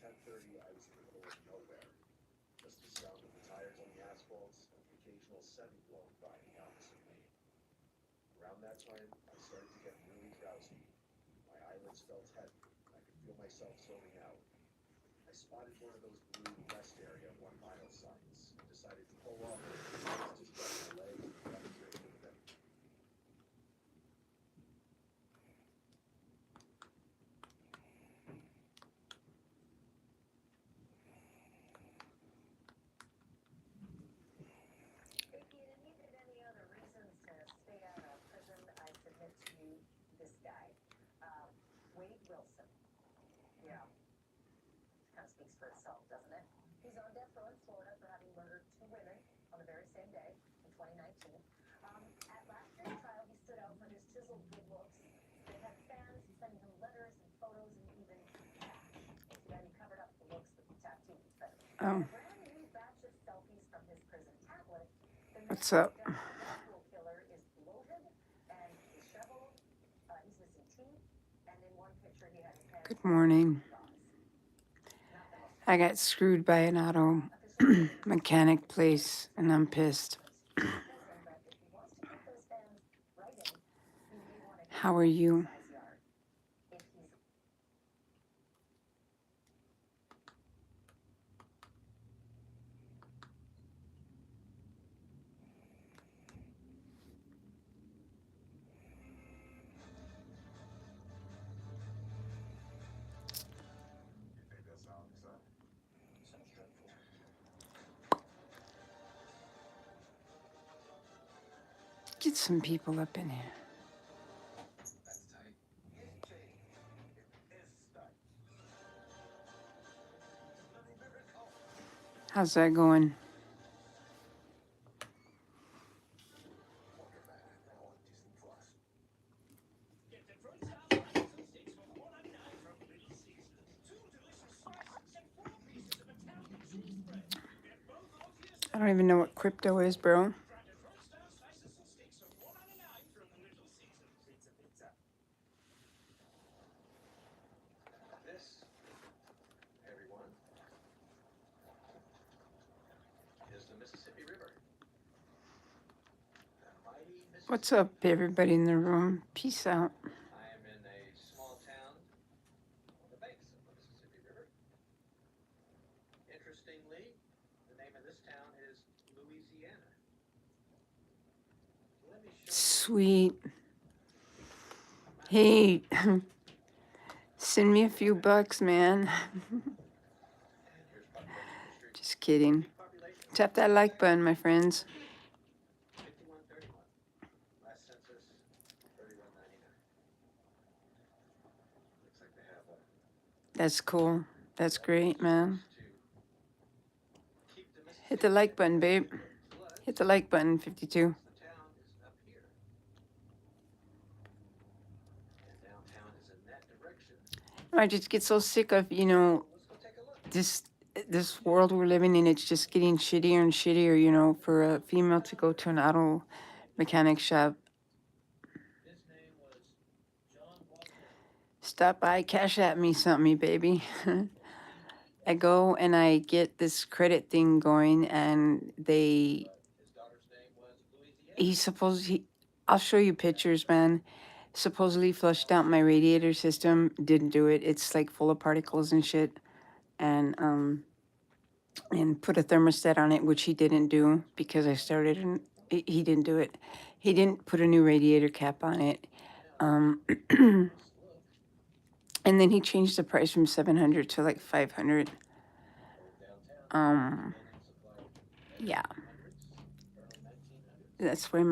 10:30, I was in the middle of nowhere. Just the sound of the tires on the asphalt and the occasional semi blowing by the opposite lane. Around that time, I started to get really drowsy. My eyelids felt heavy, and I could feel myself zoning out. I spotted one of those blue rest area 1 mile signs and decided to pull off to stretch my legs and demonstrate with them. If you needed any other reasons to stay out of prison, I submit to you this guy, Wade Wilson. Yeah, kind of speaks for itself, doesn't it? He's on death row in Florida for having murdered 2 women on the very same day in 2019. At last year's trial, he stood out for his chiseled good looks. They had fans sending him letters and photos and even cash. Too bad he covered up the looks with the tattoos. But Oh, a brand new batch of selfies from his prison tablet. The man what's who up? dubbed the law school killer is bloated and disheveled. He's missing teeth, and in one picture, he had his head Good on morning. gauze. Not the most I got screwed by an auto official version is mechanic place, and I'm pissed. prison, but if he wants to keep those fans writing, he may want to hit How are you? size yard. If he's You think that sounds exciting? Sounds dreadful. Get some people up in here. That's tight. It's tight. It is tight. Bloody miracle. How's that going? Welcome back now on Disney Plus. Get the fruit salad and sticks for $4.99 from Little Caesars. 2 delicious slices and 4 pieces of Italian cheese bread. Get both all to yourself. I don't even know what crypto is, bro. Branded fruit style slices and sticks for $4.99 from Little Caesars. Pizza, pizza. This, everyone, is the Mississippi River. The mighty Mississippi. What's up, everybody in the room? Peace out. I am in a small town on the banks of the Mississippi River. Interestingly, the name of this town is Louisiana. Let me show you. Sweet. Hey, send me a few bucks, man. Here's population history. Just kidding. Population Tap that like button, my friends. 5131. Last census 3199. Looks like they have a That's cool. That's great, man. to keep the Hit the like button, babe. Plus, Hit the like button, 52. the town is up here. And downtown is in that direction. I just get so sick of, you know, Let's go take a look. this world we're living in. It's just getting shittier and shittier, you know, for a female to go to an auto mechanic shop. His name was John Walker. Stop by, cash at me something, baby. I go and I get this credit thing going, and they, His daughter's name was Louisiana. I'll show you pictures, man. Supposedly flushed out my radiator system. Didn't do it. It's like full of particles and shit. And put a thermostat on it, which he didn't do because I started and he didn't do it. He didn't put a new radiator cap on it. And then he changed the price from 700 to like 500. Yeah. That's where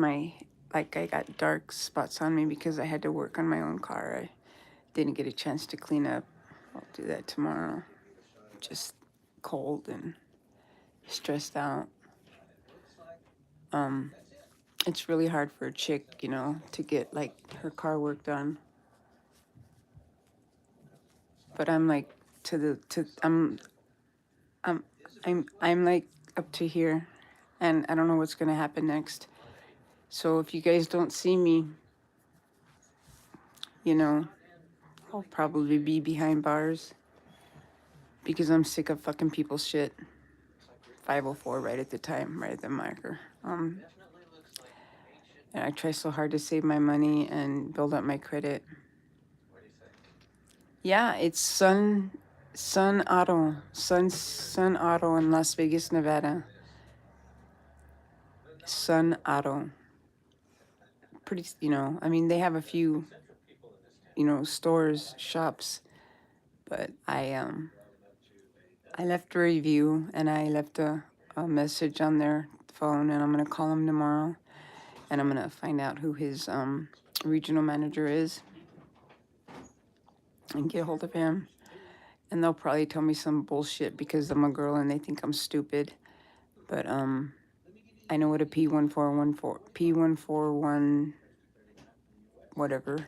I got dark spots on me because I had to work on my own car. I didn't get a chance to clean up. I'll do that tomorrow. Just cold and stressed out. It's really hard for a chick, you know, to get like her car work done. But I'm like I'm like up to here, and I don't know what's gonna happen next. So if you guys don't see me, you know, I'll probably be behind bars. because I'm sick of fucking people's shit. 504 right at the time, right at the marker. And I try so hard to save my money and build up my credit. Yeah, it's Sun Auto, Sun Auto in Las Vegas, Nevada. Sun Auto. Pretty, I mean, they have a few, stores, shops, but I left a review and I left a message on their phone, and I'm gonna call him tomorrow, and I'm gonna find out who his regional manager is and get a hold of him. And they'll probably tell me some bullshit because I'm a girl and they think I'm stupid. But I know what a P14, whatever,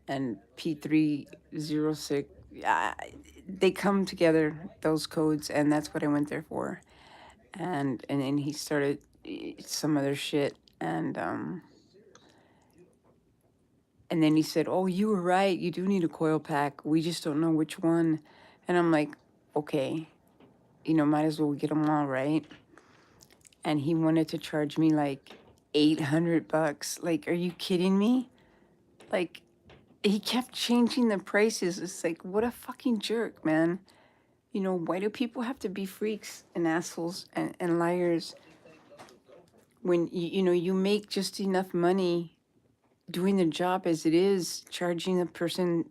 and P306. They come together, those codes, and that's what I went there for. And then he started some other shit, and then he said, "Oh, you were right. You do need a coil pack. We just don't know which one." And I'm like, "Okay, might as well get them all, right?" And he wanted to charge me like $800. Like, are you kidding me? Like, he kept changing the prices. It's like, what a fucking jerk, man. Why do people have to be freaks and assholes and liars when you make just enough money doing the job as it is, charging a person,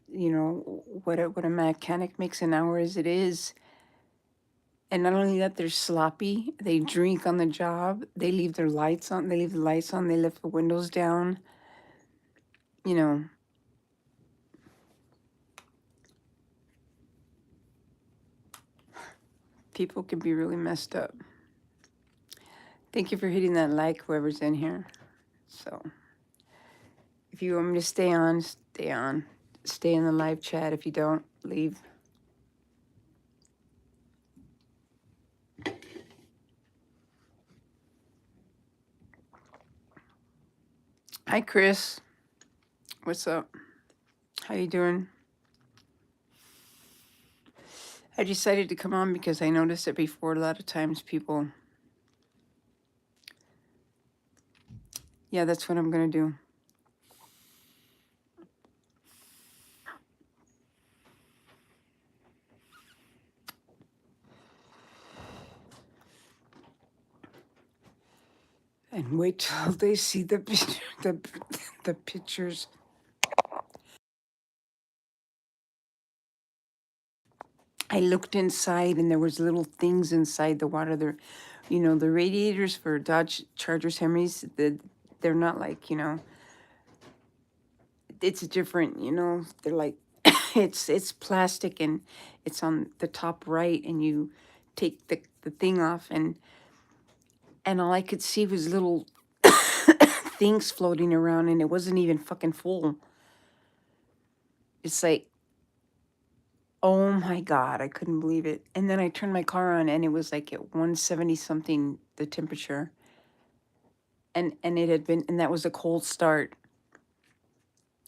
what a mechanic makes an hour as it is. And not only that, they're sloppy. They drink on the job. They leave their lights on. They leave the lights on. They left the windows down. People can be really messed up. Thank you for hitting that like, whoever's in here. So, if you want me to stay on, stay on. Stay in the live chat. If you don't, leave. Hi, Chris. What's up? How you doing? I decided to come on because I noticed that before a lot of times people... Yeah, that's what I'm going to do. And wait till they see the pictures. I looked inside and there was little things inside the water. There, the radiators for Dodge Chargers Hemrys, they're not like, it's different, they're like, it's plastic and it's on the top right, and you take the thing off, and all I could see was little things floating around, and it wasn't even fucking full. It's like, oh my God, I couldn't believe it. And then I turned my car on and it was like at 170 something, the temperature. And it had been, and that was a cold start.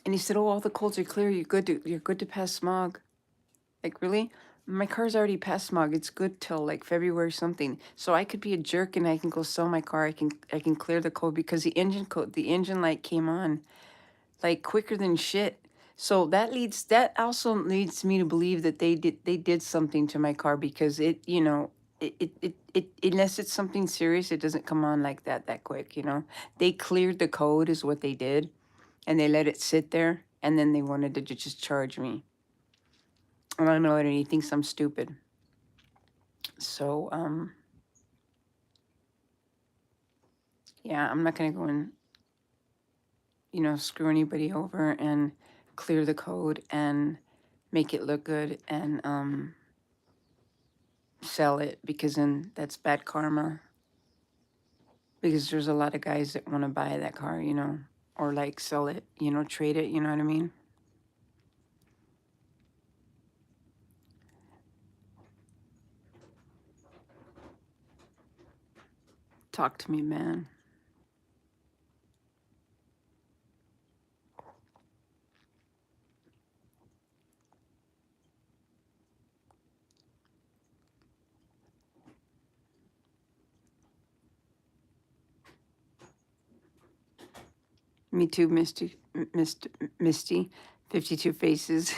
And he said, "Oh, all the colds are clear. You're good to pass smog." Like, really? My car's already past smog. It's good till like February something. So I could be a jerk and I can go sell my car. I can clear the code because the engine light came on like quicker than shit. So that also leads me to believe that they did something to my car, because it unless it's something serious, it doesn't come on like that quick. They cleared the code is what they did, and they let it sit there, and then they wanted to just charge me. And I don't know, and he thinks I'm stupid. So yeah, I'm not gonna go and screw anybody over and clear the code and make it look good and sell it, because then that's bad karma. Because there's a lot of guys that want to buy that car, or like sell it, trade it, you know what I mean? Talk to me, man. Me too, Misty. 52 faces.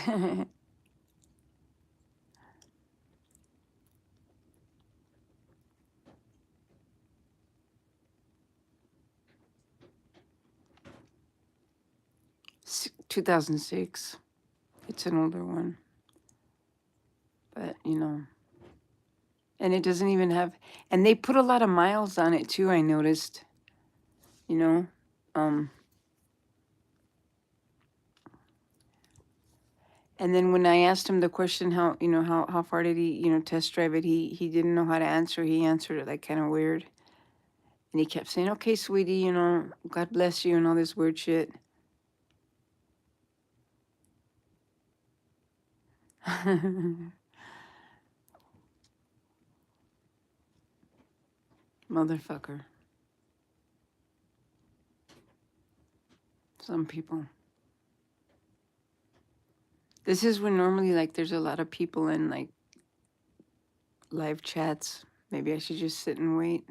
2006. It's an older one. But, you know. And it doesn't even have... And they put a lot of miles on it, too, I noticed. You know? And then when I asked him the question, how far did he, test drive it, he didn't know how to answer. He answered it like kind of weird. And he kept saying, okay, sweetie, God bless you and all this weird shit. Motherfucker. Some people. This is when normally, like, there's a lot of people in, like, live chats. Maybe I should just sit and wait.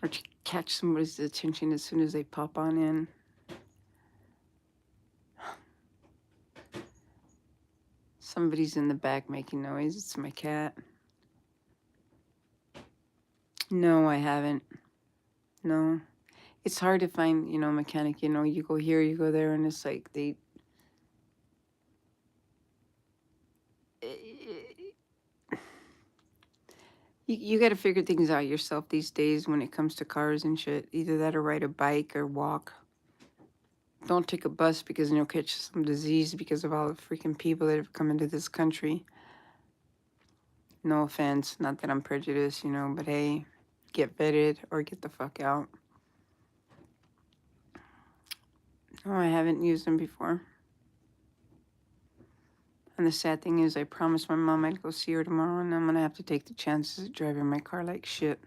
Or to catch somebody's attention as soon as they pop on in. Somebody's in the back making noise. It's my cat. No, I haven't. No. It's hard to find, mechanic, you go here, you go there, and it's like you got to figure things out yourself these days when it comes to cars and shit. Either that or ride a bike or walk. Don't take a bus because you'll catch some disease because of all the freaking people that have come into this country. No offense, not that I'm prejudiced, but hey, get vetted or get the fuck out. No, I haven't used them before. And the sad thing is I promised my mom I'd go see her tomorrow, and I'm going to have to take the chances of driving my car like shit.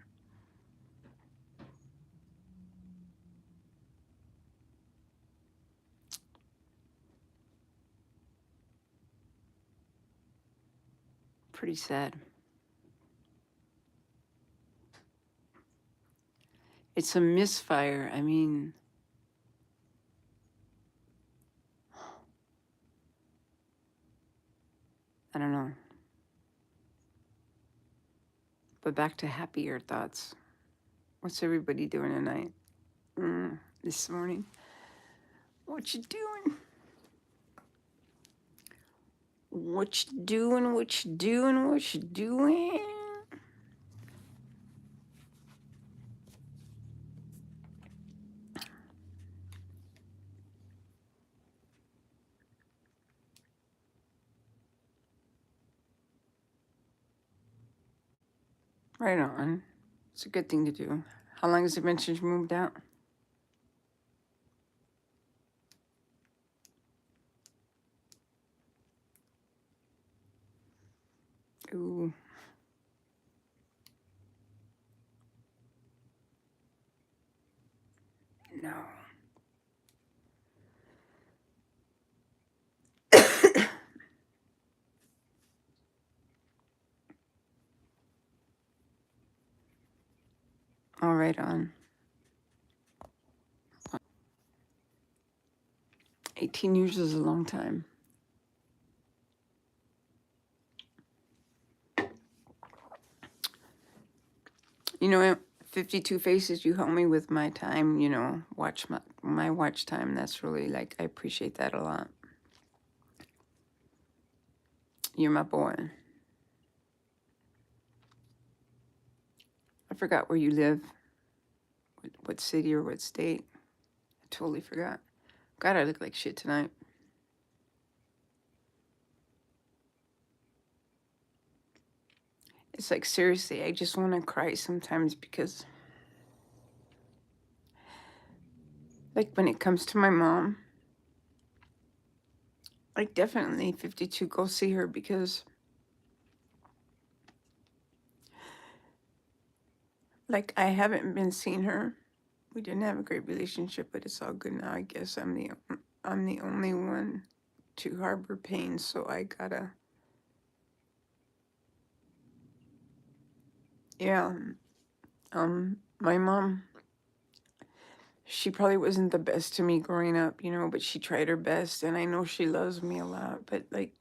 Pretty sad. It's a misfire. I mean... I don't know. But back to happier thoughts. What's everybody doing tonight? This morning? What you doing? What you doing? What you doing? What you doing? Right on. It's a good thing to do. How long has it been since you moved out? Ooh. No. All right on. 18 years is a long time. You know, 52 Faces, you help me with my time, watch my watch time. That's really, like, I appreciate that a lot. You're my boy. I forgot where you live. What city or what state. I totally forgot. God, I look like shit tonight. It's like, seriously, I just want to cry sometimes because, like, when it comes to my mom, like, definitely 52, go see her because, like, I haven't been seeing her. We didn't have a great relationship, but it's all good now. I guess I'm the only one to harbor pain, so I gotta Yeah. My mom, she probably wasn't the best to me growing up, you know, but she tried her best, and I know she loves me a lot. But like,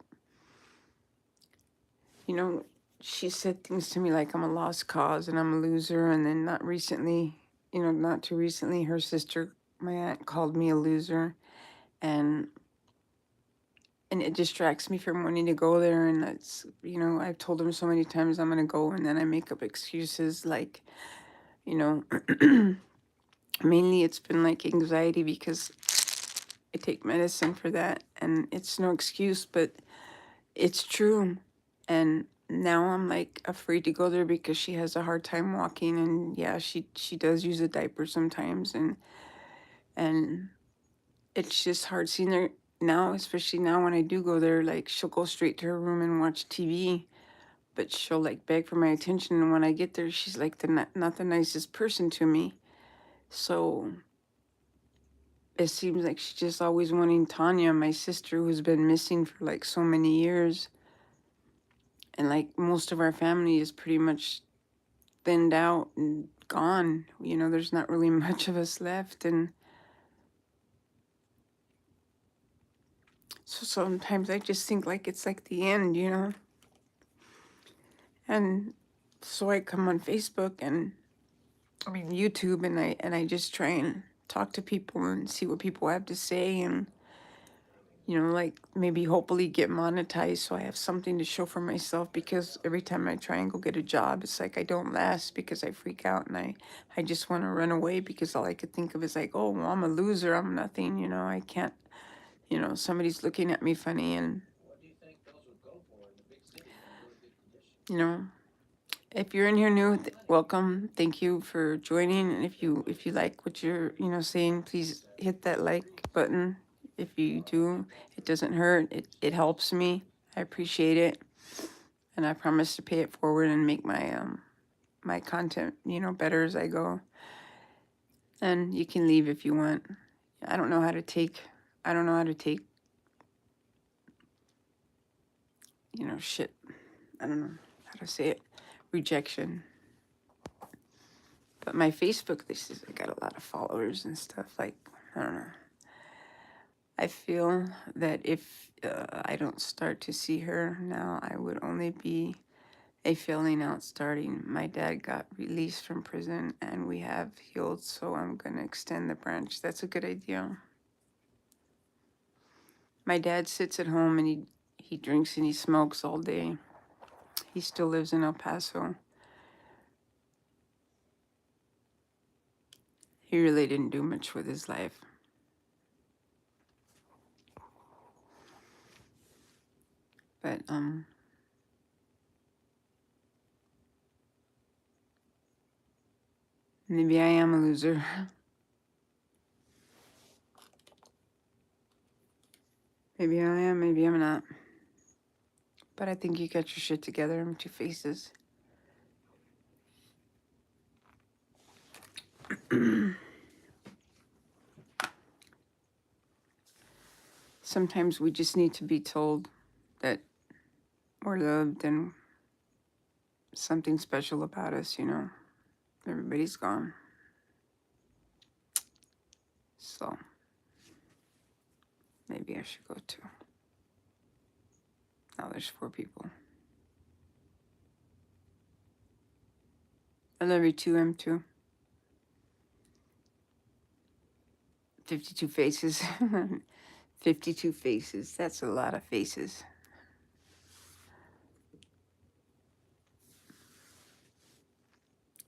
you know, she said things to me like I'm a lost cause and I'm a loser. And then not recently, you know, not too recently, her sister, my aunt, called me a loser, and it distracts me from wanting to go there. And that's, you know, I've told them so many times I'm gonna go, and then I make up excuses like, you know, mainly it's been like anxiety because I take medicine for that, and it's no excuse, but it's true. And now I'm like afraid to go there because she has a hard time walking, and yeah, she does use a diaper sometimes, and it's just hard seeing her now, especially now when I do go there. Like, she'll go straight to her room and watch TV, but she'll like beg for my attention, and when I get there, she's like not the nicest person to me. So it seems like she's just always wanting Tanya, my sister, who's been missing for like so many years. And like most of our family is pretty much thinned out and gone. You know, there's not really much of us left. And so sometimes I just think like it's like the end, you know? And so I come on Facebook and I mean YouTube, and I just try and talk to people and see what people have to say, and you know, like maybe hopefully get monetized so I have something to show for myself, because every time I try and go get a job, it's like I don't last because I freak out, and I just want to run away because all I could think of is like, oh, well, I'm a loser, I'm nothing, you know, I can't, you know, somebody's looking at me funny, and, What do you think those would go for in the big cities in really big conditions? you know, if you're in here new, welcome. Thank you for joining. And if you like what you're, you know, saying, please hit that like button. If you do, it doesn't hurt. It helps me. I appreciate it. And I promise to pay it forward and make my content, you know, better as I go. And you can leave if you want. I don't know how to take you know, shit. I don't know how to say it. Rejection. But my Facebook, I got a lot of followers and stuff. Like, I don't know. I feel that if I don't start to see her now, I would only be a filling out starting. My dad got released from prison and we have healed, so I'm going to extend the branch. That's a good idea. My dad sits at home and he drinks and he smokes all day. He still lives in El Paso. He really didn't do much with his life. But maybe I am a loser. Maybe I am, maybe I'm not. But I think you got your shit together in 2 Faces. Sometimes we just need to be told that we're loved and something special about us, you know. Everybody's gone. So maybe I should go too. Now there's 4 people. I love you too, M2. 52 faces. 52 faces. That's a lot of faces.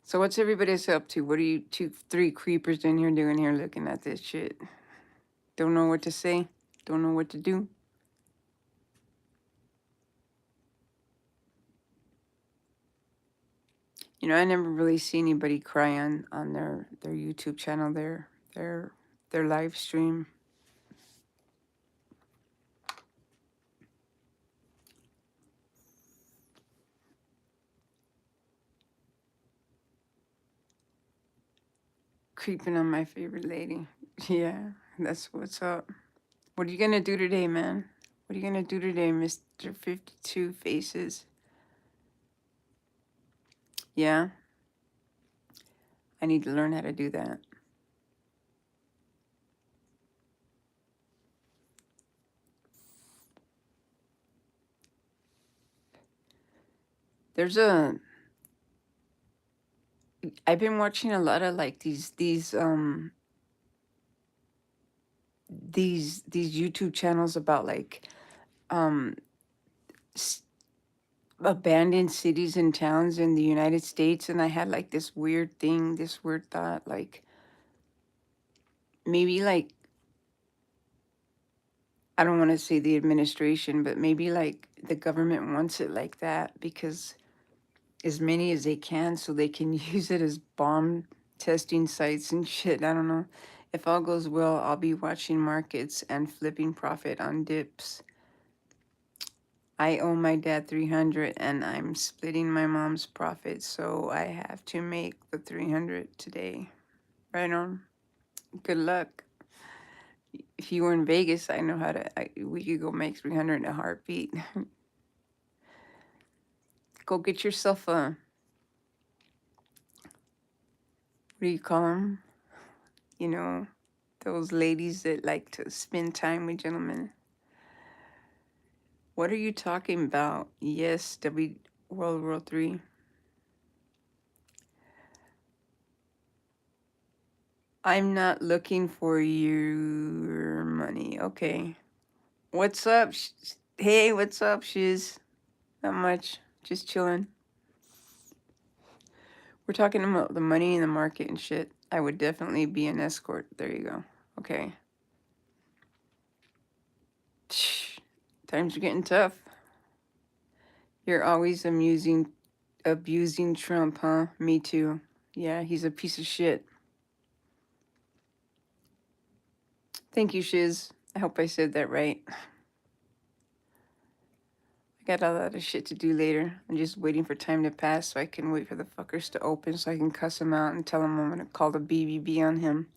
So what's everybody else up to? What are you 3 creepers in here doing here looking at this shit? Don't know what to say? Don't know what to do? You know, I never really see anybody cry on their YouTube channel, their live stream. Creeping on my favorite lady. Yeah, that's what's up. What are you gonna do today, man? What are you gonna do today, Mr. 52 Faces? Yeah, I need to learn how to do that. There's a I've been watching a lot of like these YouTube channels about like um s- abandoned cities and towns in the United States, and I had like this weird thing, this weird thought, like maybe like I don't want to say the administration, but maybe like the government wants it like that because as many as they can so they can use it as bomb testing sites and shit. I don't know. If all goes well, I'll be watching markets and flipping profit on dips. I owe my dad 300 and I'm splitting my mom's profit, so I have to make the 300 today. Right on. Good luck. If you were in Vegas, I know how to we could go make 300 in a heartbeat. Go get yourself a, what do you call them? You know, those ladies that like to spend time with gentlemen. What are you talking about? Yes, World War III. I'm not looking for your money. Okay. What's up? Hey, what's up, Shiz? Not much. Just chilling. We're talking about the money in the market and shit. I would definitely be an escort. There you go. Okay. Times are getting tough. You're always abusing Trump, huh? Me too. Yeah, he's a piece of shit. Thank you, Shiz. I hope I said that right. I got a lot of shit to do later. I'm just waiting for time to pass so I can wait for the fuckers to open so I can cuss him out and tell him I'm gonna call the BBB on him.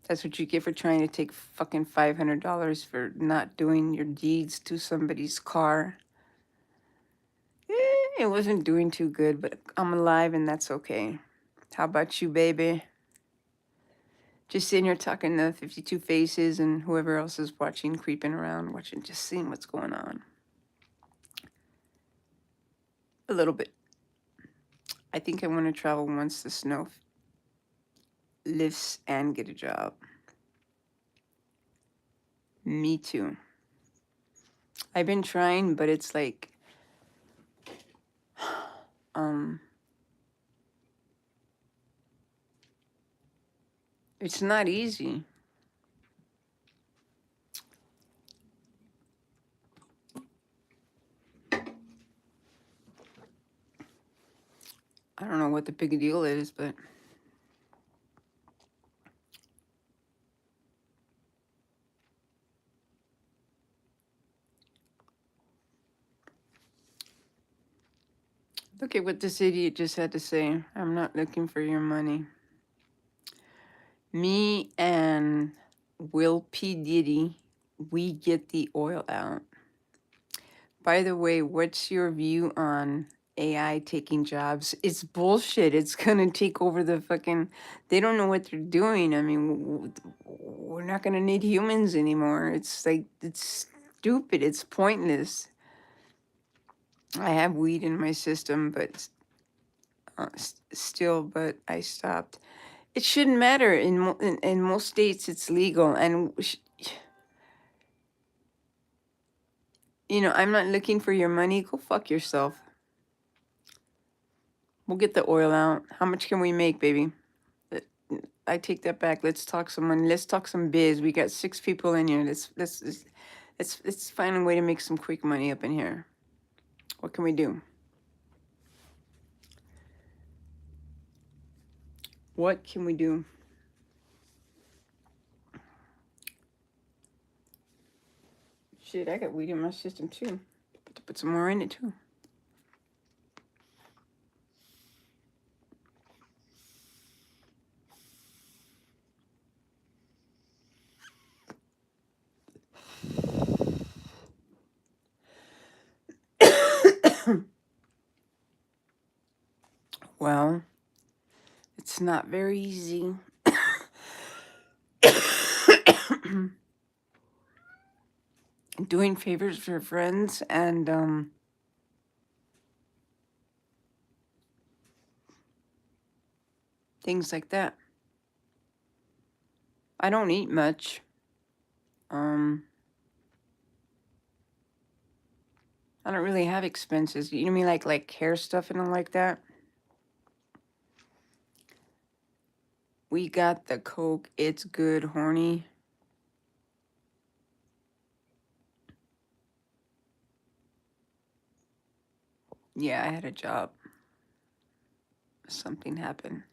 That's what you get for trying to take fucking $500 for not doing your deeds to somebody's car. It wasn't doing too good, but I'm alive and that's okay. How about you, baby? Just sitting here talking to 52 Faces and whoever else is watching, creeping around, watching, just seeing what's going on. A little bit. I think I want to travel once the snow lifts and get a job. Me too. I've been trying, but it's like, it's not easy. I don't know what the big deal is, but look at what this idiot just had to say. I'm not looking for your money. Me and Will P. Diddy, we get the oil out. By the way, what's your view on AI taking jobs? It's bullshit. It's gonna take over the fucking. They don't know what they're doing. I mean, we're not gonna need humans anymore. It's like, it's stupid. It's pointless. I have weed in my system, but still, but I stopped. It shouldn't matter. In most states, it's legal, and I'm not looking for your money. Go fuck yourself. We'll get the oil out. How much can we make, baby? I take that back. Let's talk some money. Let's talk some biz. We got 6 people in here. Let's find a way to make some quick money up in here. What can we do? What can we do? Shit, I got weed in my system too. Put some more in it too. Well, It's not very easy. Doing favors for friends and things like that. I don't eat much. I don't really have expenses. You know what I mean, like hair stuff and all like that. We got the Coke. It's good, horny. Yeah, I had a job. Something happened.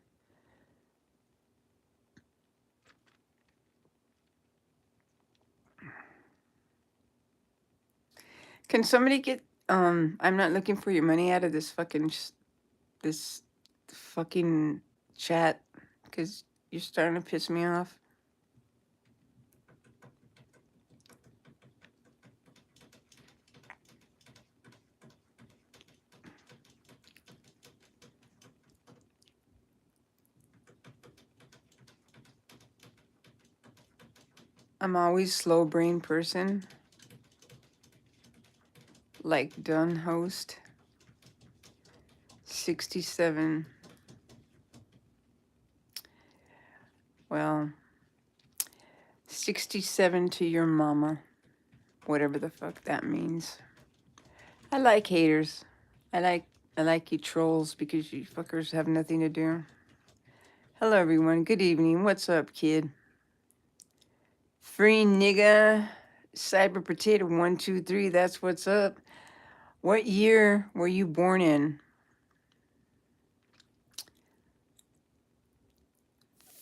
Can somebody get I'm not looking for your money out of this this fucking chat because you're starting to piss me off. I'm always slow brain person. Like done host. 67. Well, 67 to your mama. Whatever the fuck that means. I like haters. I like you trolls because you fuckers have nothing to do. Hello everyone. Good evening. What's up, kid? Free nigga. Cyber Potato 123. That's what's up. What year were you born in?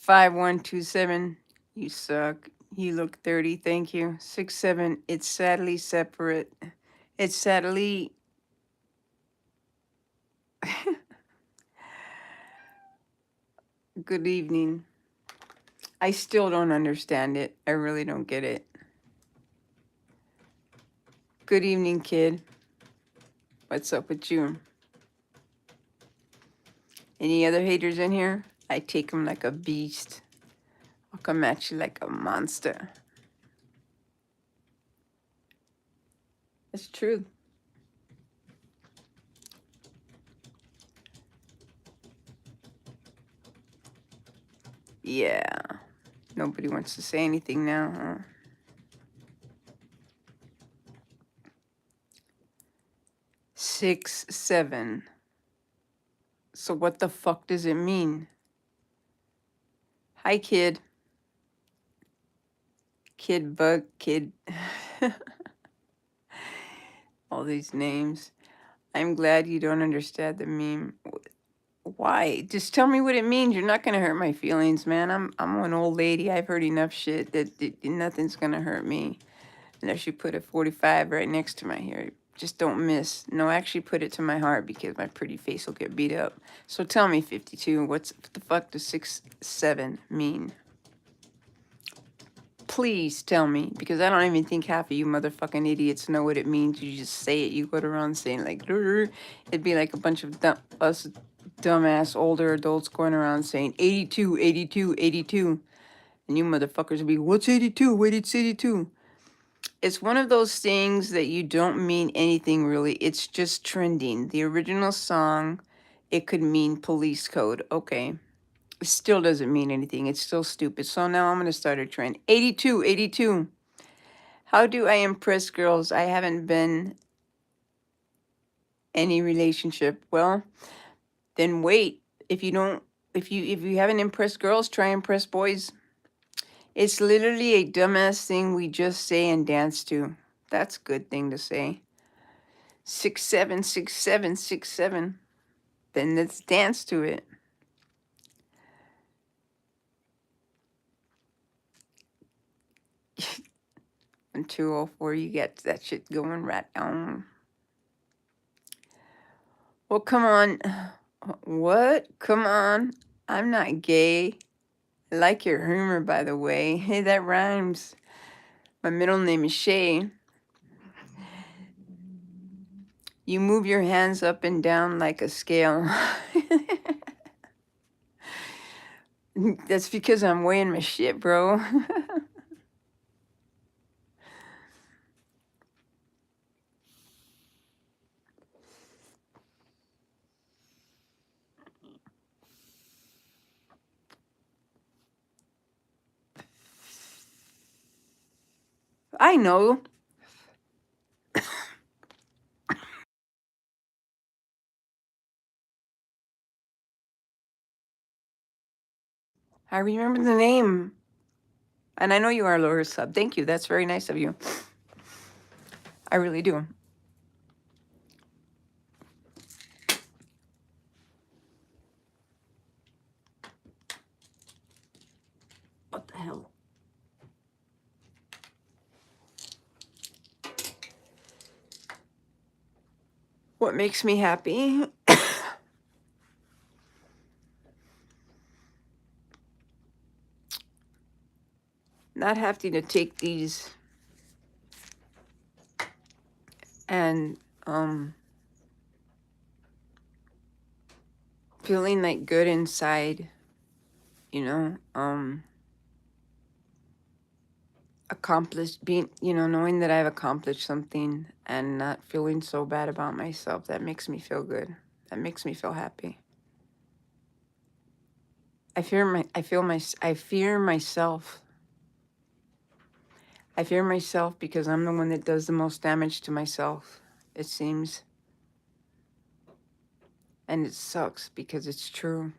5127. You suck. You look 30. Thank you. 67. It's sadly separate. It's sadly. Good evening. I still don't understand it. I really don't get it. Good evening, kid. What's up with you? Any other haters in here? I take them like a beast. I'll come at you like a monster. It's true. Yeah. Nobody wants to say anything now, huh? Six, 7. So what the fuck does it mean? Hi, kid. Kid bug, kid. All these names. I'm glad you don't understand the meme. Why? Just tell me what it means. You're not gonna hurt my feelings, man. I'm an old lady. I've heard enough shit that nothing's gonna hurt me. Unless you put a 45 right next to my hair. Just don't miss. No, actually put it to my heart because my pretty face will get beat up. So tell me, 52, what the fuck does 6, 7 mean? Please tell me, because I don't even think half of you motherfucking idiots know what it means. You just say it. You go around saying like, it'd be like a bunch of us dumbass older adults going around saying 82, 82, 82. And you motherfuckers would be, what's 82? Wait, it's 82. It's one of those things that you don't mean anything really. It's just trending. The original song, it could mean police code. Okay. It still doesn't mean anything. It's still stupid. So now I'm going to start a trend. 82, 82. How do I impress girls? I haven't been any relationship. Well, then wait. If you haven't impressed girls, try impress boys. It's literally a dumbass thing we just say and dance to. That's a good thing to say. 6, 7, 6, 7, 6, 7. Then let's dance to it. And 204, you get that shit going right on. Well, come on. What? Come on. I'm not gay. I like your humor, by the way. Hey, that rhymes. My middle name is Shay. You move your hands up and down like a scale. That's because I'm weighing my shit, bro. I know. I remember the name. And I know you are Laura Sub. Thank you. That's very nice of you. I really do. What the hell? What makes me happy? Not having to take these and feeling like good inside, you know, accomplished, being, knowing that I've accomplished something and not feeling so bad about myself. That makes me feel good. That makes me feel happy. I fear myself. I fear myself because I'm the one that does the most damage to myself, it seems. And it sucks because it's true.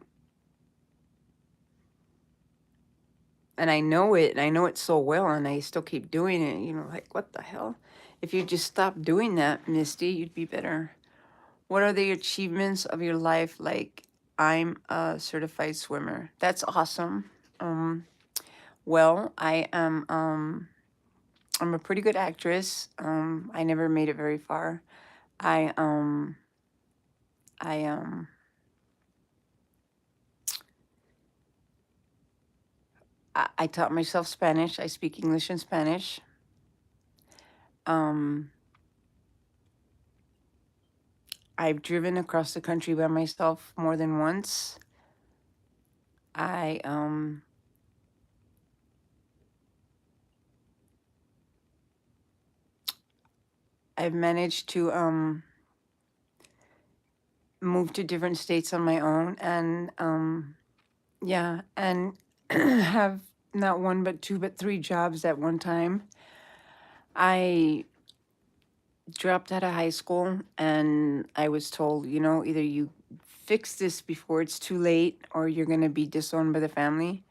And I know it, and I know it so well, and I still keep doing it. Like, what the hell? If you just stop doing that, Misty, you'd be better. What are the achievements of your life? Like, I'm a certified swimmer. That's awesome. Well, I'm a pretty good actress. I never made it very far. I taught myself Spanish. I speak English and Spanish. I've driven across the country by myself more than once. I've managed to move to different states on my own, and yeah, and have not one but two but three jobs at one time. I dropped out of high school and I was told, either you fix this before it's too late or you're going to be disowned by the family.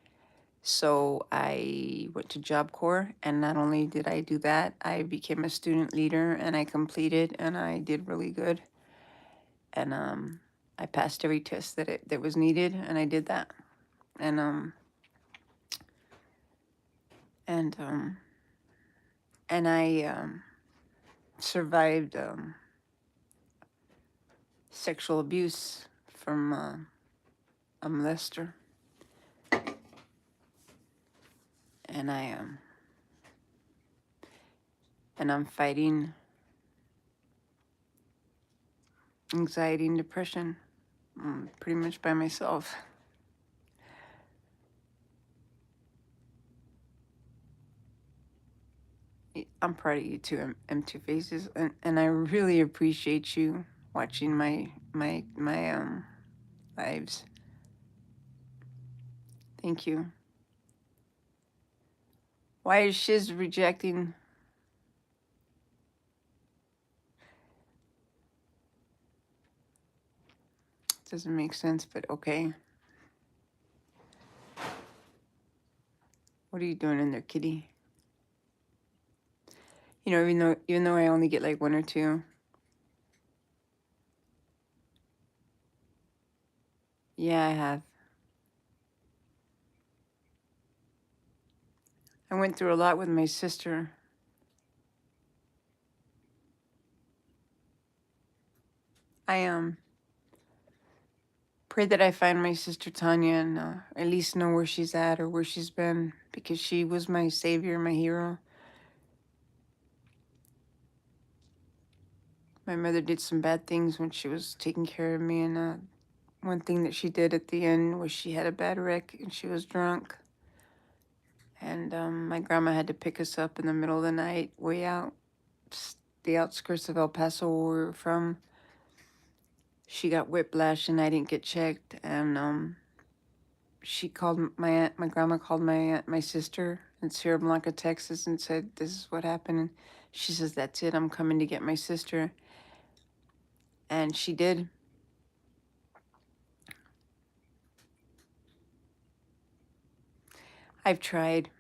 So I went to Job Corps, and not only did I do that, I became a student leader, and I completed, and I did really good. And I passed every test that was needed, and I did that. And I survived sexual abuse from a molester. And I'm fighting anxiety and depression pretty much by myself. I'm proud of you too, M2 Faces, and I really appreciate you watching my lives. Thank you. Why is Shiz rejecting? Doesn't make sense, but okay. What are you doing in there, kitty? Even though I only get like one or two. Yeah, I have. I went through a lot with my sister. I pray that I find my sister Tanya and at least know where she's at or where she's been, because she was my savior, my hero. My mother did some bad things when she was taking care of me, and one thing that she did at the end was she had a bad wreck and she was drunk. And my grandma had to pick us up in the middle of the night, way out the outskirts of El Paso where we were from. She got whiplash and I didn't get checked. And she called my aunt. My grandma called my aunt, my sister in Sierra Blanca, Texas, and said, "This is what happened." And she says, "That's it. I'm coming to get my sister." And she did. I've tried.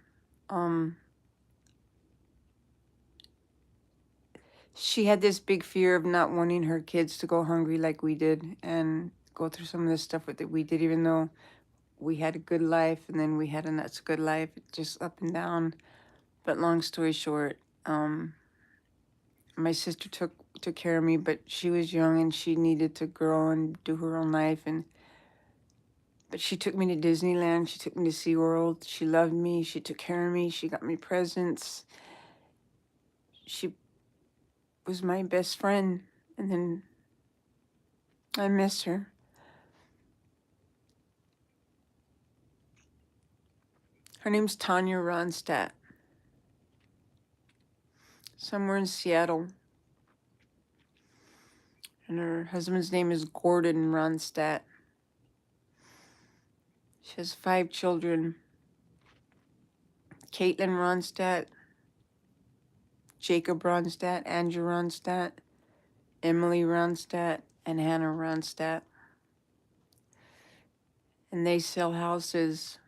She had this big fear of not wanting her kids to go hungry like we did and go through some of the stuff that we did, even though we had a good life and then we had a not so good life, just up and down. But long story short, my sister took care of me, but she was young and she needed to grow and do her own life. But she took me to Disneyland. She took me to SeaWorld. She loved me. She took care of me. She got me presents. She was my best friend. And then I miss her. Her name's Tanya Ronstadt. Somewhere in Seattle. And her husband's name is Gordon Ronstadt. She has 5 children. Caitlin Ronstadt, Jacob Ronstadt, Andrew Ronstadt, Emily Ronstadt, and Hannah Ronstadt. And they sell houses.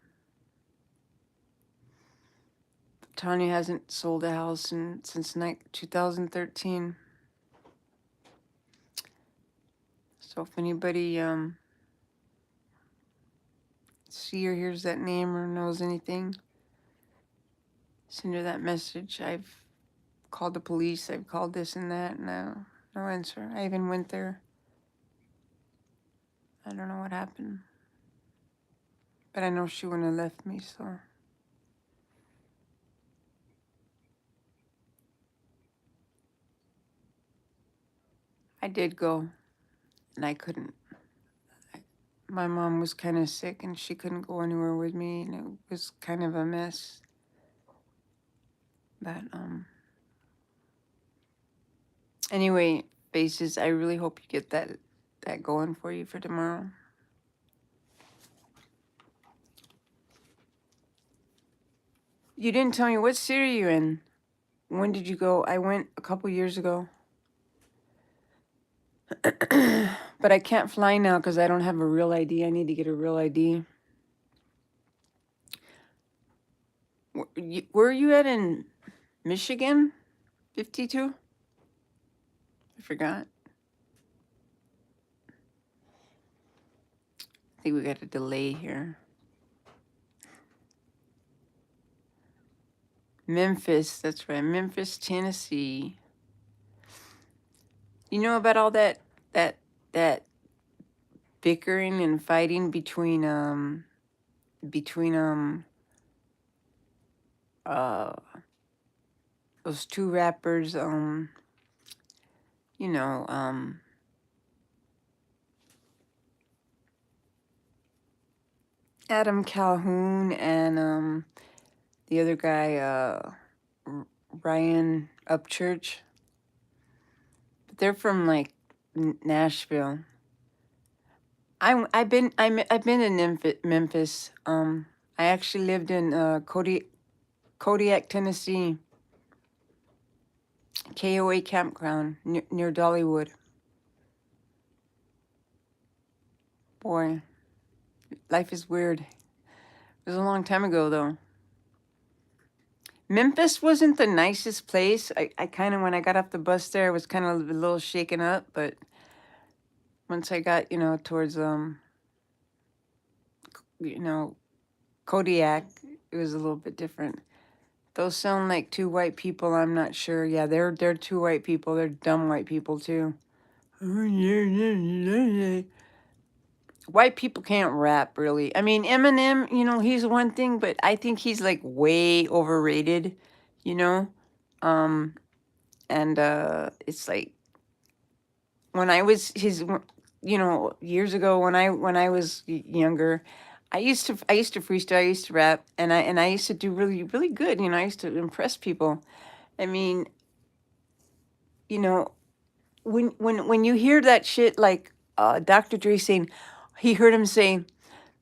Tanya hasn't sold a house since 2013. So if anybody see or hears that name or knows anything, send her that message. I've called the police. I've called this and that. No answer. I even went there. I don't know what happened. But I know she wouldn't have left me, so. I did go, and I couldn't. My mom was kind of sick, and she couldn't go anywhere with me, and it was kind of a mess. But, anyway, Faces, I really hope you get that going for you for tomorrow. You didn't tell me what city are you in. When did you go? I went a couple years ago. But I can't fly now because I don't have a real ID. I need to get a real ID. Where are you at in Michigan? 52? I forgot. I think we got a delay here. Memphis, that's right. Memphis, Tennessee. You know about all that bickering and fighting between those 2 rappers, Adam Calhoun and the other guy, Ryan Upchurch. But they're from like Nashville. I've been in Memphis. I actually lived in Kodiak, Tennessee. KOA campground near Dollywood. Boy, life is weird. It was a long time ago, though. Memphis wasn't the nicest place. I kind of, when I got off the bus there, I was kind of a little shaken up. But once I got, towards, Kodiak, it was a little bit different. Those sound like 2 white people. I'm not sure. Yeah, they're 2 white people. They're dumb white people, too. White people can't rap, really. I mean, Eminem, he's one thing, but I think he's like way overrated, and it's like when I was years ago when I was younger, I used to freestyle, I used to rap, and I used to do really really good. I used to impress people. I mean, you know, when you hear that shit, like Dr. Dre saying, he heard him say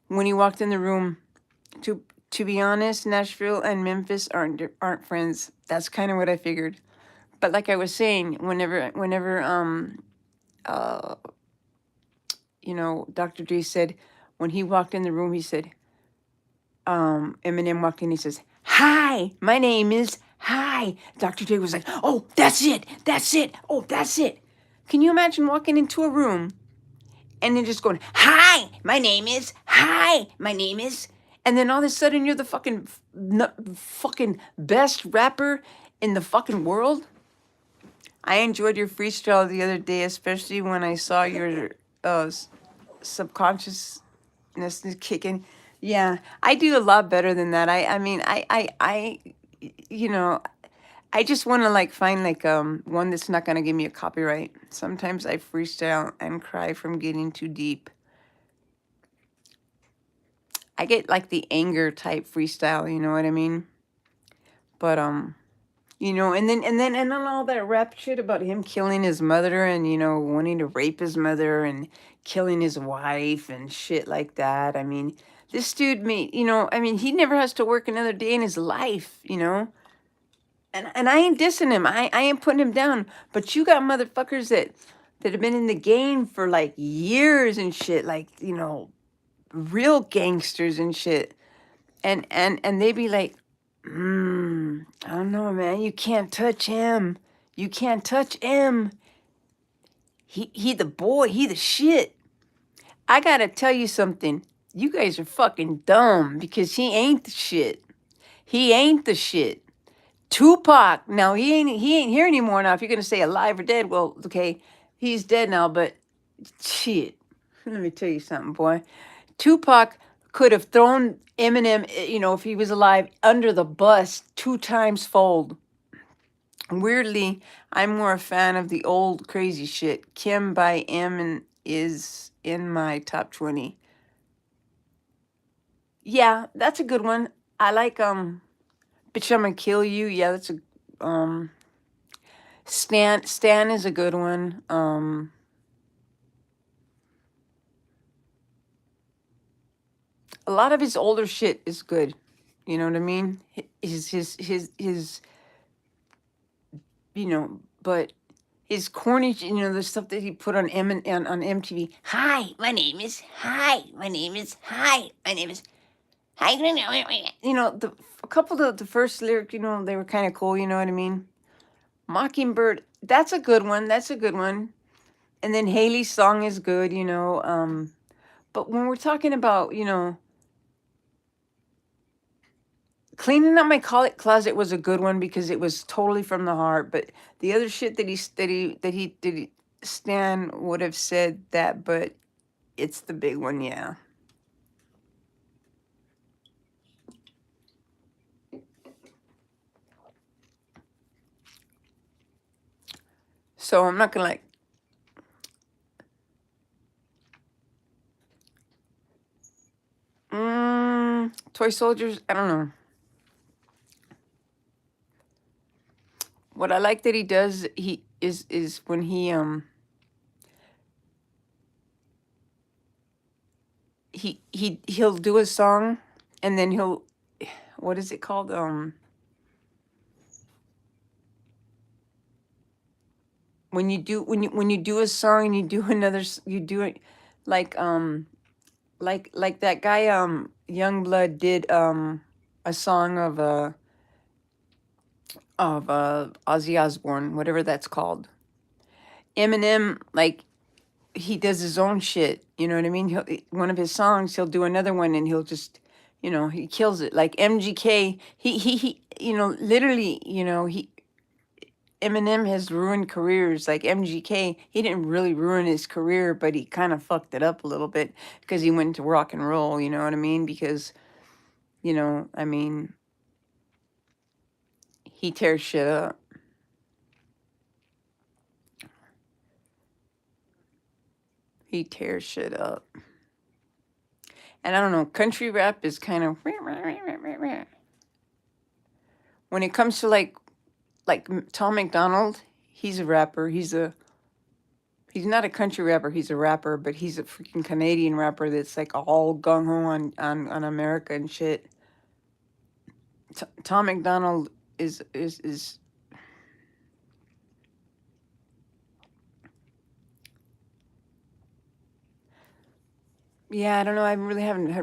when he walked in the room, to to be honest, Nashville and Memphis aren't friends. That's kind of what I figured. But like I was saying, whenever Dr. Dre said, when he walked in the room, he said, Eminem walked in, he says, "Hi, my name is Hi." Dr. Dre was like, "Oh, that's it. That's it. Oh, that's it." Can you imagine walking into a room and then just going, "Hi, my name is Hi, my name is," and then all of a sudden you're the fucking best rapper in the fucking world? I enjoyed your freestyle the other day, especially when I saw your subconsciousness kicking. Yeah, I do a lot better than that. I mean, you know, I just want to like find like one that's not gonna give me a copyright. Sometimes I freestyle and cry from getting too deep. I get like the anger type freestyle, you know what I mean? But and then all that rap shit about him killing his mother and wanting to rape his mother and killing his wife and shit like that. I mean, this dude I mean, he never has to work another day in his life. And I ain't dissing him. I ain't putting him down. But you got motherfuckers that have been in the game for like years and shit, like, real gangsters and shit. And they be like, I don't know, man. You can't touch him. You can't touch him. He the boy. He the shit. I gotta tell you something. You guys are fucking dumb because he ain't the shit. He ain't the shit. Tupac. Now he ain't here anymore. Now if you're gonna say alive or dead, well, okay, he's dead now. But shit. Let me tell you something, boy. Tupac could have thrown Eminem, if he was alive, under the bus 2 times fold. Weirdly, I'm more a fan of the old crazy shit. Kim by M is in my top 20. Yeah, that's a good one. I like Bitch I'ma Kill You. Yeah, that's a Stan is a good one. A lot of his older shit is good. You know what I mean? His but his corny, the stuff that he put on on MTV. Hi, my name is Hi, my name is Hi, my name is Hi. A couple of the first lyrics, they were kind of cool. You know what I mean? Mockingbird, that's a good one. That's a good one. And then Haley's song is good. But when we're talking about, cleaning up my closet was a good one because it was totally from the heart. But the other shit that Stan would have said that, but it's the big one, yeah. So I'm not gonna Toy Soldiers. I don't know. What I like that he does, he is when he'll do a song and then what is it called? When you do a song and you do you do it like like that guy Youngblood did a song of Ozzy Osbourne, whatever that's called. Eminem, like, he does his own shit. You know what I mean? One of his songs, he'll do another one, and he'll just, he kills it. Like MGK, he literally, Eminem has ruined careers. Like MGK, he didn't really ruin his career, but he kind of fucked it up a little bit because he went into rock and roll. You know what I mean? Because, I mean, he tears shit up. He tears shit up. And I don't know, country rap is kind of when it comes to like Tom McDonald, he's a rapper. He's not a country rapper, he's a rapper, but he's a freaking Canadian rapper that's like all gung ho on America and shit. Tom McDonald is yeah, I don't know. I really haven't heard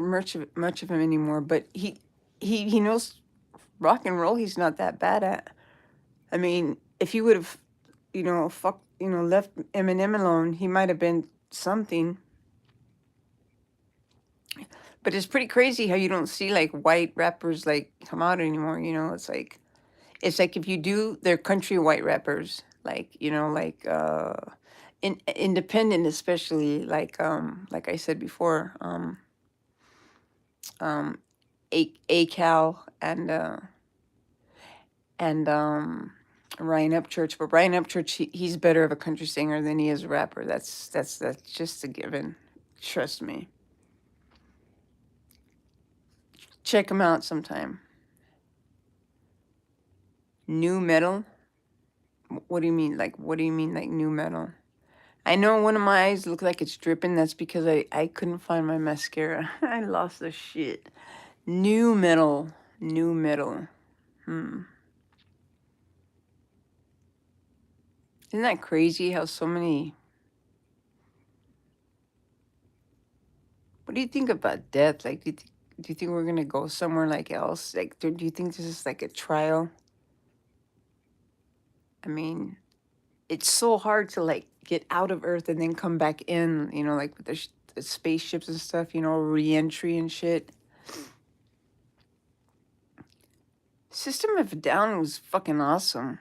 much of him anymore, but he knows rock and roll. He's not that bad at. I mean, if he would have, left Eminem alone, he might have been something. But it's pretty crazy how you don't see like white rappers like come out anymore. It's like if you do, they're country white rappers, like independent, especially like I said before, ACAL and Ryan Upchurch. But Ryan Upchurch, he's better of a country singer than he is a rapper. That's just a given. Trust me. Check him out sometime. New metal? What do you mean? Like, what do you mean, like new metal? I know one of my eyes look like it's dripping. That's because I couldn't find my mascara. I lost the shit. New metal. New metal. Isn't that crazy how so many... What do you think about death? Like, do you think we're going to go somewhere like else? Like, do you think this is like a trial? I mean, it's so hard to like get out of Earth and then come back in, like with the spaceships and stuff, re-entry and shit. System of a Down was fucking awesome.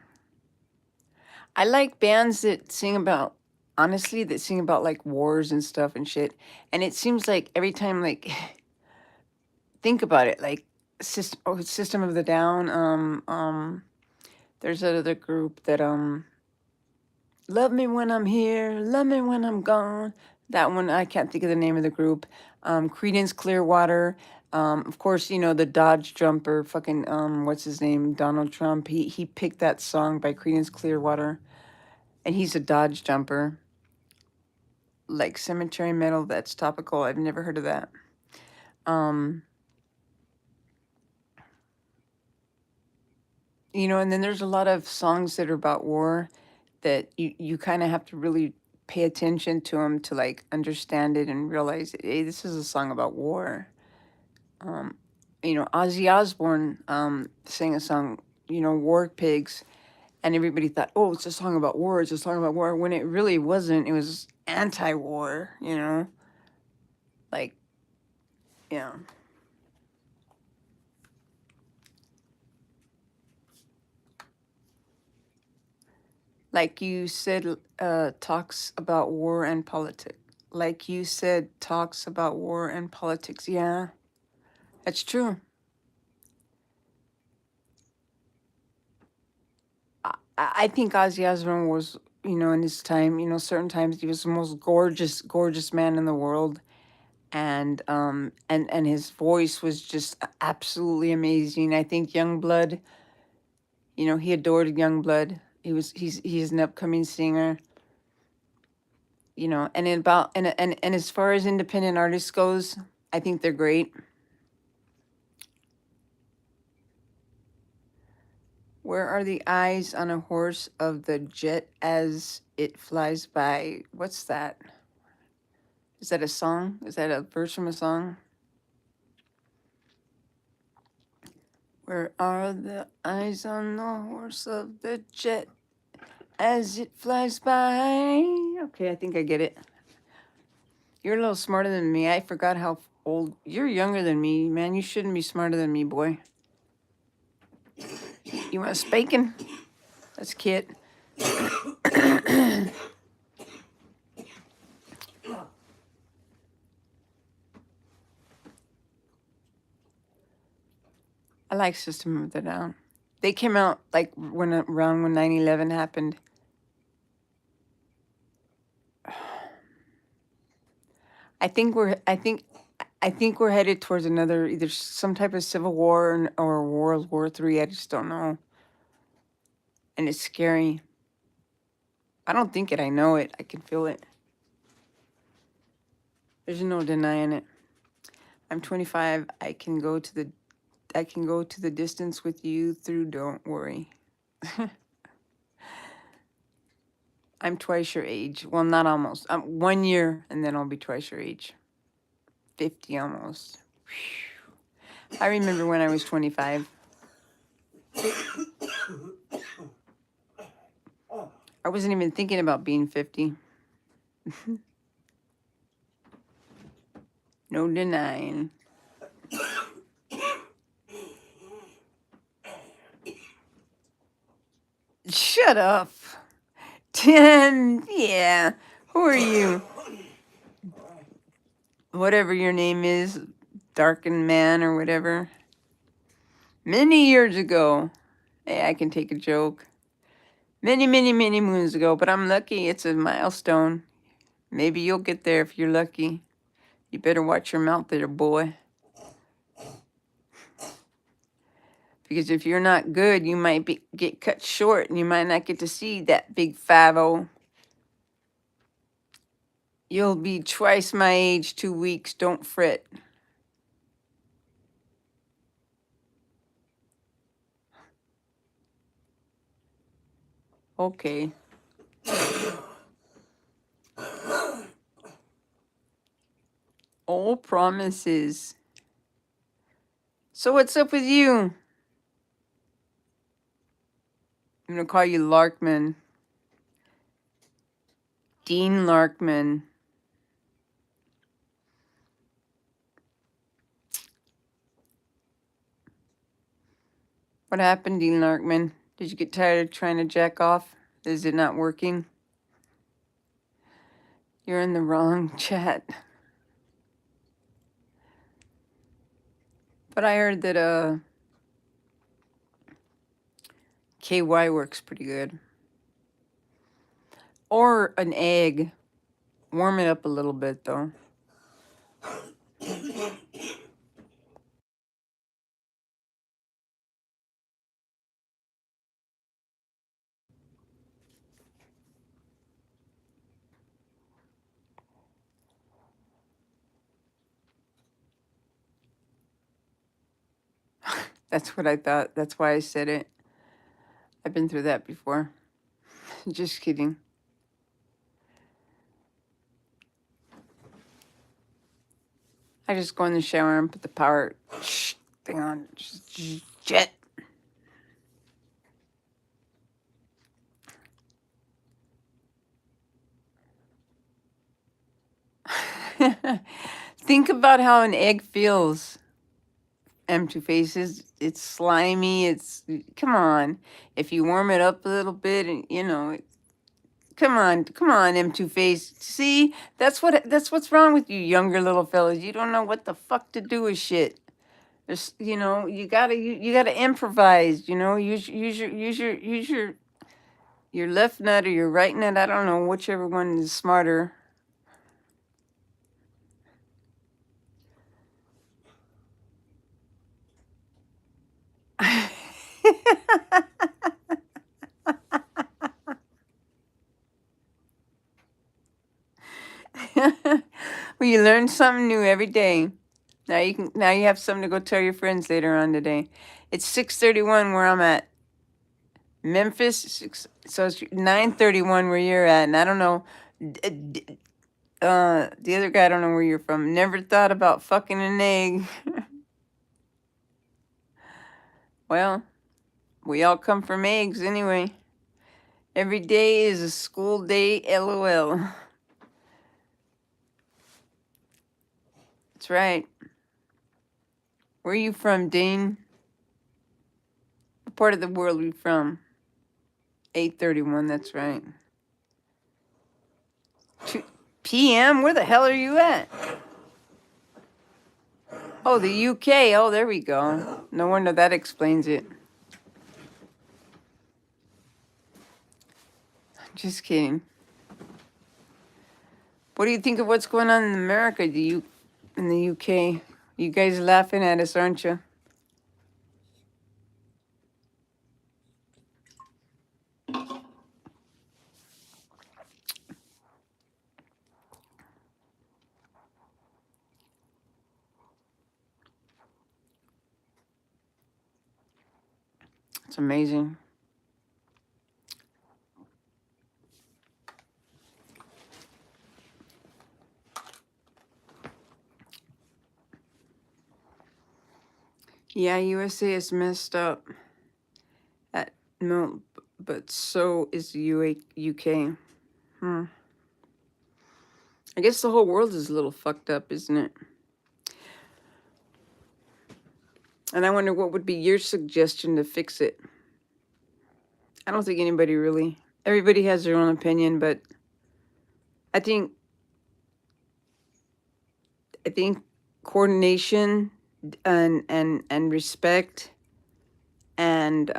I like bands that sing about, honestly, that sing about like wars and stuff and shit. And it seems like every time, like, think about it, like System of the Down. There's another group that Love Me When I'm Here, Love Me When I'm Gone. That one, I can't think of the name of the group. Creedence Clearwater. Of course, the Dodge Jumper, fucking, what's his name? Donald Trump. He picked that song by Creedence Clearwater. And he's a Dodge Jumper. Like Cemetery Metal, that's topical. I've never heard of that. And then there's a lot of songs that are about war that you kind of have to really pay attention to them to like understand it and realize, hey, this is a song about war. Ozzy Osbourne sang a song, War Pigs, and everybody thought, oh, it's a song about war, it's a song about war, when it really wasn't. It was anti-war, like, yeah. Like you said, talks about war and politics. Like you said, talks about war and politics. Yeah, that's true. I think Ozzy Osbourne was, in his time, certain times he was the most gorgeous man in the world. And his voice was just absolutely amazing. I think Youngblood, he adored Youngblood. He's an upcoming singer. And as far as independent artists goes, I think they're great. Where are the eyes on a horse of the jet as it flies by? What's that? Is that a song? Is that a verse from a song? Where are the eyes on the horse of the jet as it flies by? Okay, I think I get it. You're a little smarter than me. I forgot how old. You're younger than me, man. You shouldn't be smarter than me, boy. You want a spanking? That's Kit. I like System of a Down. They came out like around when 9/11 happened. I think we're headed towards another either some type of civil war or World War III. I just don't know, and it's scary. I don't think it. I know it. I can feel it. There's no denying it. I'm 25. I can go to the distance with you through. Don't worry. I'm twice your age. Well, not almost. I'm 1 year, and then I'll be twice your age. 50 almost. Whew. I remember when I was 25. I wasn't even thinking about being 50. No denying. Shut up. 10. Yeah. Who are you? Whatever your name is, Darkened Man or whatever. Many years ago. Hey, I can take a joke. Many, many, many moons ago, but I'm lucky. It's a milestone. Maybe you'll get there if you're lucky. You better watch your mouth there, boy. Because if you're not good, you might get cut short and you might not get to see that big 5-0. You'll be twice my age, 2 weeks. Don't fret. Okay. All promises. So what's up with you? I'm going to call you Larkman. Dean Larkman. What happened, Dean Larkman? Did you get tired of trying to jack off? Is it not working? You're in the wrong chat. But I heard that KY works pretty good. Or an egg. Warm it up a little bit though. That's what I thought. That's why I said it. I've been through that before. Just kidding. I just go in the shower and put the power thing on. Jet. Think about how an egg feels. M2 Faces. It's slimy. It's come on. If you warm it up a little bit, and come on, M2 Face. See, that's what's wrong with you younger little fellas. You don't know what the fuck to do with shit. There's, you gotta improvise. Use your left nut or your right nut. I don't know whichever one is smarter. Well, you learn something new every day. Now you have something to go tell your friends later on today. It's 6:31 where I'm at. Memphis, so it's 9:31 where you're at, and I don't know. The other guy, I don't know where you're from. Never thought about fucking an egg. Well, we all come from eggs anyway. Every day is a school day, LOL. That's right. Where are you from, Dean? What part of the world are you from? 8:31, that's right. 2 p.m.? Where the hell are you at? Oh, the UK. Oh, there we go. No wonder that explains it. Just kidding. What do you think of what's going on in America? In the UK? You guys laughing at us, aren't you? It's amazing. Yeah, USA is messed up. No, but so is UK. I guess the whole world is a little fucked up, isn't it? And I wonder what would be your suggestion to fix it. I don't think anybody really. Everybody has their own opinion, but I think coordination and respect and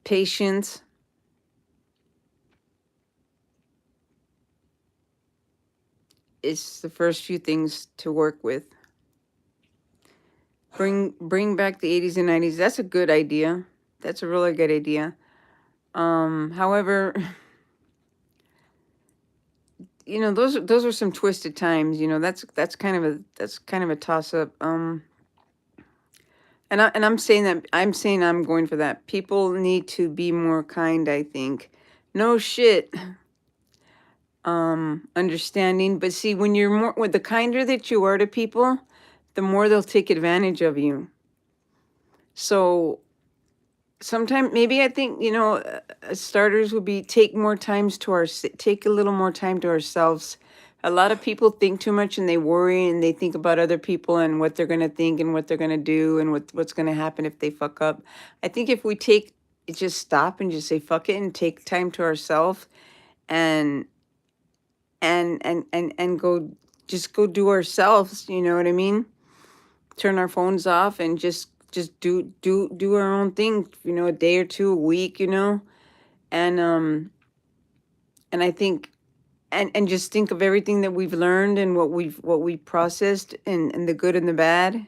patience is the first few things to work with. Bring back the 80s and 90s. That's a good idea. That's a really good idea. However, you know, those are some twisted times. You know, that's kind of a toss up. And I'm saying I'm going for that. People need to be more kind, I think. No shit. Understanding. But see, when the kinder that you are to people, the more they'll take advantage of you. So sometimes maybe I think, you know, starters would be take a little more time to ourselves. A lot of people think too much and they worry and they think about other people and what they're going to think and what they're going to do and what's going to happen if they fuck up. I think if we just stop and just say fuck it and take time to ourselves and go do ourselves, you know what I mean? Turn our phones off and just do our own thing, you know, a day or two, a week, you know, and I think and just think of everything that we've learned and what we've processed and the good and the bad,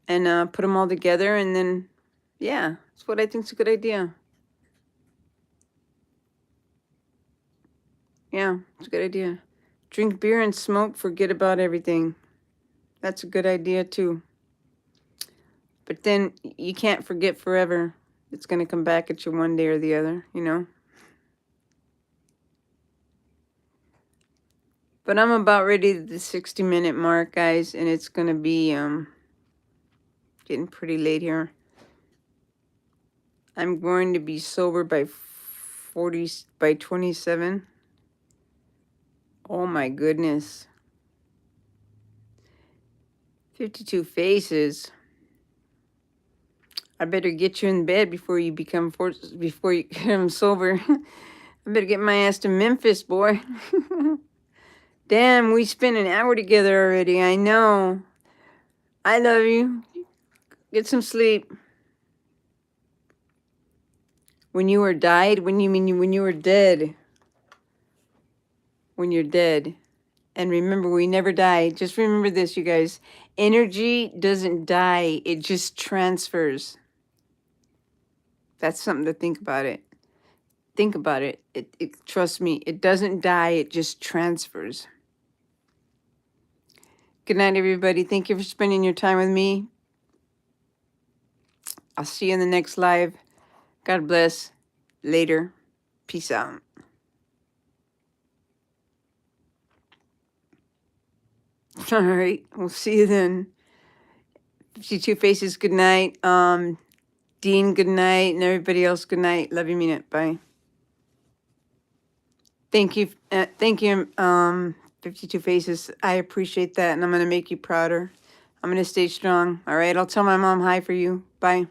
and put them all together, and then yeah, that's what I think is a good idea. Yeah, it's a good idea. Drink beer and smoke, forget about everything. That's a good idea too. But then you can't forget forever. It's going to come back at you one day or the other, you know? But I'm about ready to the 60-minute mark, guys, and it's going to be getting pretty late here. I'm going to be sober by 27. Oh my goodness. 52 faces. I better get you in bed before you become sober. I better get my ass to Memphis, boy. Damn, we spent an hour together already. I know. I love you. Get some sleep. When you were dead? When you're dead. And remember, we never die. Just remember this, you guys. Energy doesn't die. It just transfers. That's something to think about it. Think about it. Trust me, it doesn't die. It just transfers. Good night, everybody. Thank you for spending your time with me. I'll see you in the next live. God bless. Later. Peace out. All right. We'll see you then. 52 Faces, good night. Dean, good night. And everybody else, good night. Love you, mean it. Bye. Thank you. 52 Faces. I appreciate that, and I'm going to make you prouder. I'm going to stay strong. All right. I'll tell my mom hi for you. Bye.